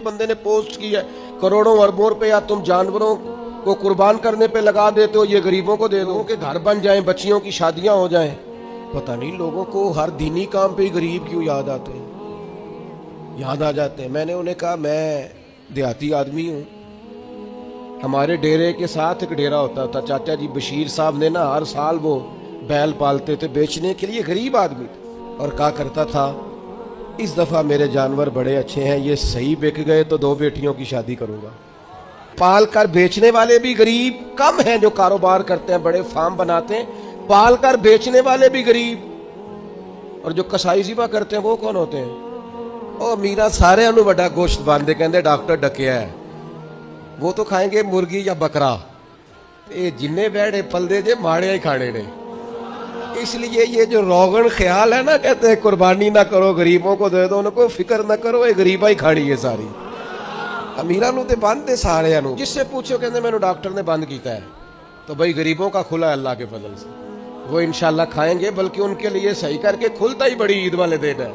बंदे ने पोस्ट की है, करोड़ों अरबों रुपया तुम जानवरों को कुर्बान करने पे लगा देते हो, ये गरीबों को दे दो कि घर बन जाएं, बच्चियों की शादियां हो जाएं। पता नहीं लोगों को हर दीनी काम पे ही गरीब क्यों याद आ जाते हैं। मैंने उन्हें कहा मैं देहाती आदमी हूँ, हमारे डेरे के साथ एक डेरा होता था, चाचा जी बशीर साहब ने ना हर साल वो बैल पालते थे बेचने के लिए, गरीब आदमी थे, और कहा करता था इस दफ़ा मेरे जानवर बड़े अच्छे हैं, ये सही बिक गए तो 2 बेटियों की शादी करूँगा। पाल कर बेचने वाले भी गरीब कम हैं, जो कारोबार करते हैं, बड़े फार्म बनाते हैं, पाल कर बेचने वाले भी गरीब। और जो कसाई ज़िबा करते हैं वो कौन होते हैं? ओ मीरा सारे अनु बड़ा गोश्त बांधे, कहते डॉक्टर डकिया है, वो तो खाएंगे मुर्गी या बकरा, ये जिन्ने बैठे पलदे जे माड़े ही खाने ने। इसलिए ये जो रोगन ख्याल है ना, कहते हैं कुर्बानी ना करो, गरीबों को दे दो, उनको फिक्र ना करो, ये गरीबा ही खानी है सारी। अमीरा नू ते बंद है सारे नू, जिससे पूछो कहते मैंने डॉक्टर ने बंद किया है, तो भाई गरीबों का खुला है अल्लाह के फजल से, वो इंशाल्लाह खाएंगे, बल्कि उनके लिए सही करके खुलता ही बड़ी ईद वाले दिन है।